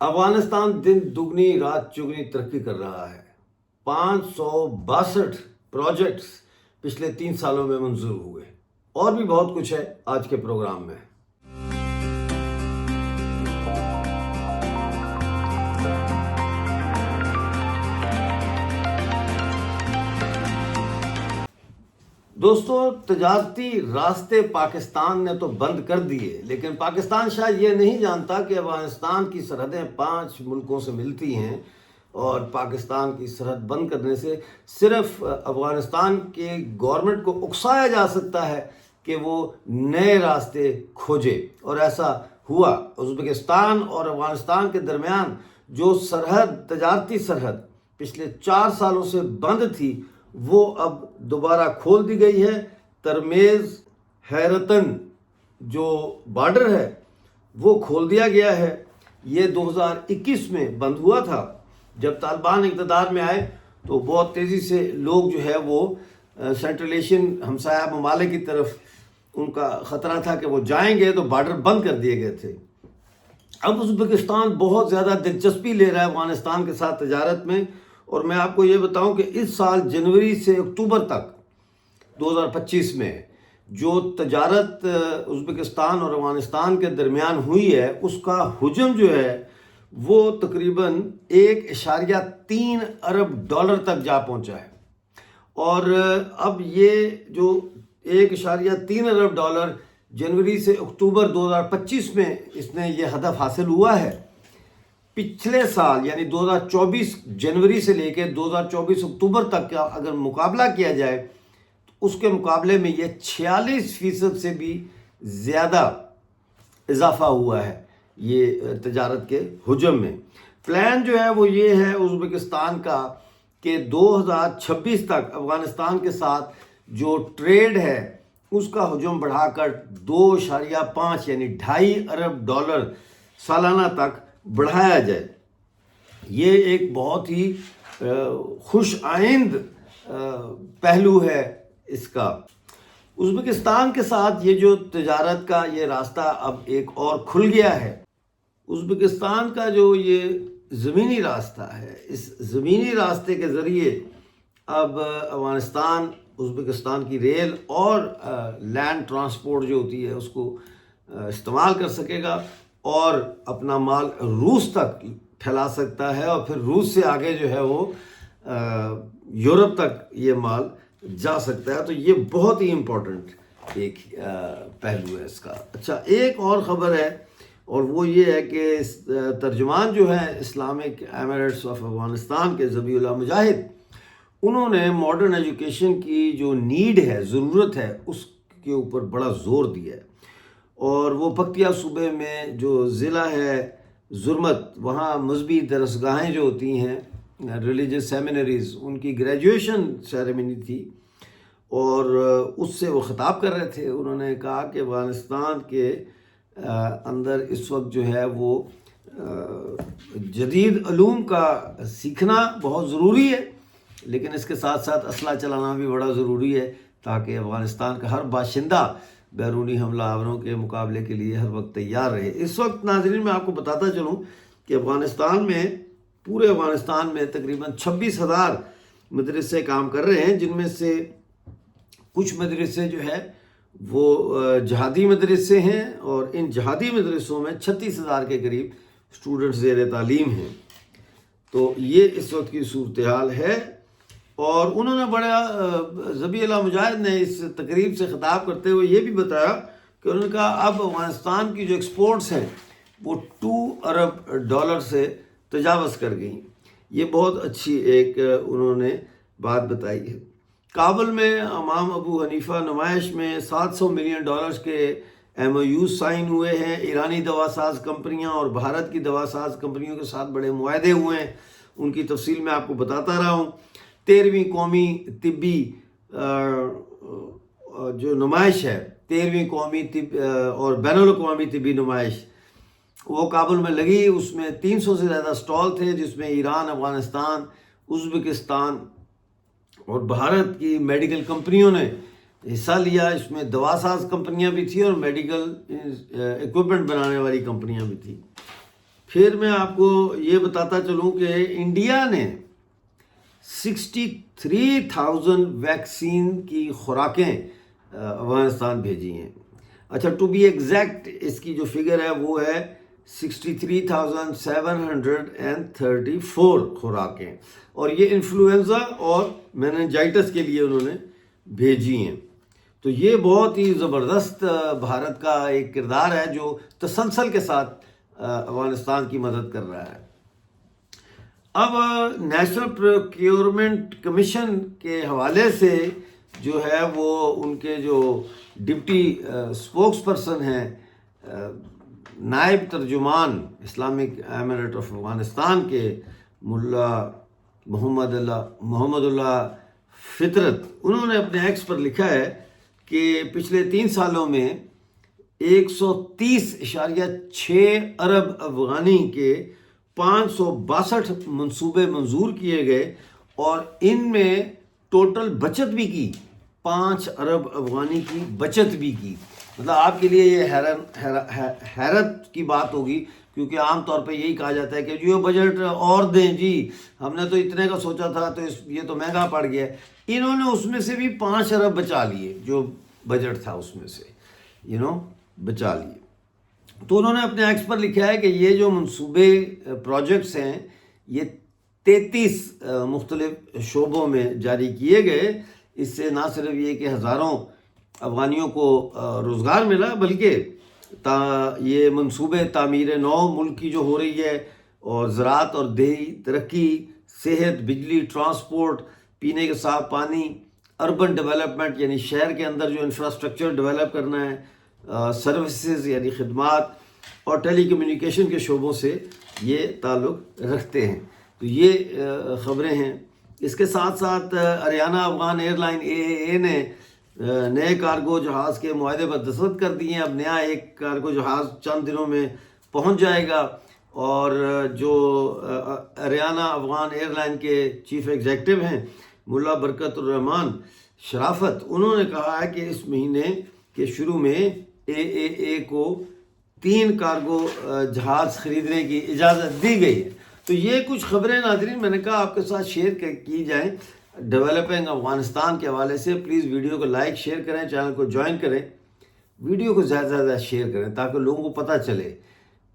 افغانستان دن دگنی رات چگنی ترقی کر رہا ہے۔ 562 پروجیکٹس پچھلے 3 سالوں میں منظور ہوئے، اور بھی بہت کچھ ہے آج کے پروگرام میں۔ دوستو، تجارتی راستے پاکستان نے تو بند کر دیے، لیکن پاکستان شاید یہ نہیں جانتا کہ افغانستان کی سرحدیں 5 ملکوں سے ملتی ہیں، اور پاکستان کی سرحد بند کرنے سے صرف افغانستان کے گورنمنٹ کو اکسایا جا سکتا ہے کہ وہ نئے راستے کھوجے، اور ایسا ہوا۔ ازبکستان اور افغانستان کے درمیان جو سرحد، تجارتی سرحد پچھلے 4 سالوں سے بند تھی، وہ اب دوبارہ کھول دی گئی ہے۔ ترمیز حیرتن جو بارڈر ہے وہ کھول دیا گیا ہے۔ یہ 2021 میں بند ہوا تھا۔ جب طالبان اقتدار میں آئے تو بہت تیزی سے لوگ جو ہے وہ سینٹرل ایشین ہمسایہ ممالک کی طرف ان کا خطرہ تھا کہ وہ جائیں گے تو بارڈر بند کر دیے گئے تھے۔ اب ازبکستان بہت زیادہ دلچسپی لے رہا ہے افغانستان کے ساتھ تجارت میں، اور میں آپ کو یہ بتاؤں کہ اس سال جنوری سے اکتوبر تک 2025 میں جو تجارت ازبکستان اور افغانستان کے درمیان ہوئی ہے، اس کا حجم جو ہے وہ تقریباً 1.3 ارب ڈالر تک جا پہنچا ہے، اور اب یہ جو 1.3 ارب ڈالر جنوری سے اکتوبر 2025 میں اس نے یہ ہدف حاصل ہوا ہے۔ پچھلے سال یعنی 2024 جنوری سے لے کے 2024 اکتوبر تک کا اگر مقابلہ کیا جائے تو اس کے مقابلے میں یہ 46% سے بھی زیادہ اضافہ ہوا ہے یہ تجارت کے حجم میں۔ پلان جو ہے وہ یہ ہے ازبکستان کا کہ 2026 تک افغانستان کے ساتھ جو ٹریڈ ہے اس کا حجم بڑھا کر 2.5 یعنی 2.5 ارب ڈالر سالانہ تک بڑھایا جائے۔ یہ ایک بہت ہی خوش آئند پہلو ہے اس کا۔ ازبکستان کے ساتھ یہ جو تجارت کا یہ راستہ اب ایک اور کھل گیا ہے۔ ازبکستان کا جو یہ زمینی راستہ ہے، اس زمینی راستے کے ذریعے اب افغانستان ازبکستان کی ریل اور لینڈ ٹرانسپورٹ جو ہوتی ہے اس کو استعمال کر سکے گا، اور اپنا مال روس تک پھیلا سکتا ہے، اور پھر روس سے آگے جو ہے وہ یورپ تک یہ مال جا سکتا ہے۔ تو یہ بہت ہی امپورٹنٹ ایک پہلو ہے اس کا۔ اچھا، ایک اور خبر ہے، اور وہ یہ ہے کہ ترجمان جو ہے اسلامک ایمریٹس آف افغانستان کے ذبیح اللہ مجاہد، انہوں نے ماڈرن ایجوکیشن کی جو نیڈ ہے، ضرورت ہے، اس کے اوپر بڑا زور دیا ہے، اور وہ پکتیہ صوبے میں جو ضلع ہے زرمت، وہاں مذہبی درسگاہیں جو ہوتی ہیں، ریلیجس سیمینریز، ان کی گریجویشن سیریمنی تھی، اور اس سے وہ خطاب کر رہے تھے۔ انہوں نے کہا کہ افغانستان کے اندر اس وقت جو ہے وہ جدید علوم کا سیکھنا بہت ضروری ہے، لیکن اس کے ساتھ ساتھ اسلحہ چلانا بھی بڑا ضروری ہے، تاکہ افغانستان کا ہر باشندہ بیرونی حملہ آوروں کے مقابلے کے لیے ہر وقت تیار رہے۔ اس وقت ناظرین میں آپ کو بتاتا چلوں کہ افغانستان میں، پورے افغانستان میں تقریباً 26,000 مدرسے کام کر رہے ہیں، جن میں سے کچھ مدرسے جو ہے وہ جہادی مدرسے ہیں، اور ان جہادی مدرسوں میں 36,000 کے قریب اسٹوڈنٹس زیر تعلیم ہیں۔ تو یہ اس وقت کی صورتحال ہے، اور انہوں نے بڑا ذبیح اللہ مجاہد نے اس تقریب سے خطاب کرتے ہوئے یہ بھی بتایا کہ انہوں نے کہا اب افغانستان کی جو ایکسپورٹس ہیں وہ 2 ارب ڈالر سے تجاوز کر گئیں۔ یہ بہت اچھی ایک انہوں نے بات بتائی ہے۔ کابل میں امام ابو حنیفہ نمائش میں 700 ملین ڈالرز کے MOU سائن ہوئے ہیں۔ ایرانی دوا ساز کمپنیاں اور بھارت کی دوا ساز کمپنیوں کے ساتھ بڑے معاہدے ہوئے ہیں، ان کی تفصیل میں آپ کو بتاتا رہا ہوں۔ 13ویں قومی طبی جو نمائش ہے، 13ویں قومی اور بین الاقوامی طبی نمائش، وہ کابل میں لگی۔ اس میں 300 سے زیادہ سٹال تھے، جس میں ایران، افغانستان، ازبکستان اور بھارت کی میڈیکل کمپنیوں نے حصہ لیا۔ اس میں دوا ساز کمپنیاں بھی تھیں اور میڈیکل ایکوپمنٹ بنانے والی کمپنیاں بھی تھیں۔ پھر میں آپ کو یہ بتاتا چلوں کہ انڈیا نے 63,000 ویکسین کی خوراکیں افغانستان بھیجی ہیں. اچھا، ٹو بی ایگزیکٹ اس کی جو فگر ہے وہ ہے 63,734 خوراکیں، اور یہ انفلوئنزا اور میننجائٹس کے لیے انہوں نے بھیجی ہیں. تو یہ بہت ہی زبردست بھارت کا ایک کردار ہے جو تسلسل کے ساتھ افغانستان کی مدد کر رہا ہے. اب نیشنل پروکیورمنٹ کمیشن کے حوالے سے جو ہے وہ ان کے جو ڈپٹی اسپوکس پرسن ہیں، نائب ترجمان اسلامک ایمریٹ آف افغانستان کے ملا محمد اللہ فطرت، انہوں نے اپنے ایکس پر لکھا ہے کہ پچھلے 3 سالوں میں 130.6 ارب افغانی کے 562 منصوبے منظور کیے گئے، اور ان میں ٹوٹل بچت بھی کی، 5 ارب افغانی کی بچت بھی کی. مطلب آپ کے لیے یہ حیرت کی بات ہوگی، کیونکہ عام طور پہ یہی کہا جاتا ہے کہ جو بجٹ اور دیں جی، ہم نے تو اتنے کا سوچا تھا تو یہ تو مہنگا پڑ گیا. انہوں نے اس میں سے بھی 5 ارب بچا لیے، جو بجٹ تھا اس میں سے بچا لیے. تو انہوں نے اپنے ایکس پر لکھا ہے کہ یہ جو منصوبے پروجیکٹس ہیں یہ 33 مختلف شعبوں میں جاری کیے گئے. اس سے نہ صرف یہ کہ ہزاروں افغانیوں کو روزگار ملا، بلکہ یہ منصوبے تعمیر نو ملک کی جو ہو رہی ہے، اور زراعت اور دیہی ترقی، صحت، بجلی، ٹرانسپورٹ، پینے کے صاف پانی، اربن ڈیولپمنٹ یعنی شہر کے اندر جو انفراسٹرکچر ڈیولپ کرنا ہے، سروسز یعنی خدمات، اور ٹیلی کمیونیکیشن کے شعبوں سے یہ تعلق رکھتے ہیں. تو یہ خبریں ہیں. اس کے ساتھ ساتھ اریانہ افغان ایئر لائن AAA نے نئے کارگو جہاز کے معاہدے پر دستخط کر دیے ہیں. اب نیا ایک کارگو جہاز چند دنوں میں پہنچ جائے گا، اور جو اریانہ افغان ایئر لائن کے چیف ایگزیکٹو ہیں ملا برکت الرحمان شرافت، انہوں نے کہا ہے کہ اس مہینے کے شروع میں AAA کو 3 کارگو جہاز خریدنے کی اجازت دی گئی ہے. تو یہ کچھ خبریں ناظرین میں نے کہا آپ کے ساتھ شیئر کی جائیں ڈیولپنگ افغانستان کے حوالے سے. پلیز ویڈیو کو لائک شیئر کریں، چینل کو جوائن کریں، ویڈیو کو زیادہ سے زیادہ شیئر کریں تاکہ لوگوں کو پتہ چلے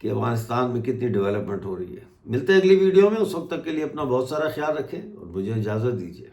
کہ افغانستان میں کتنی ڈیولپمنٹ ہو رہی ہے. ملتے ہیں اگلی ویڈیو میں، اس وقت تک کے لیے اپنا بہت سارا خیال رکھیں اور مجھے اجازت دیجیے.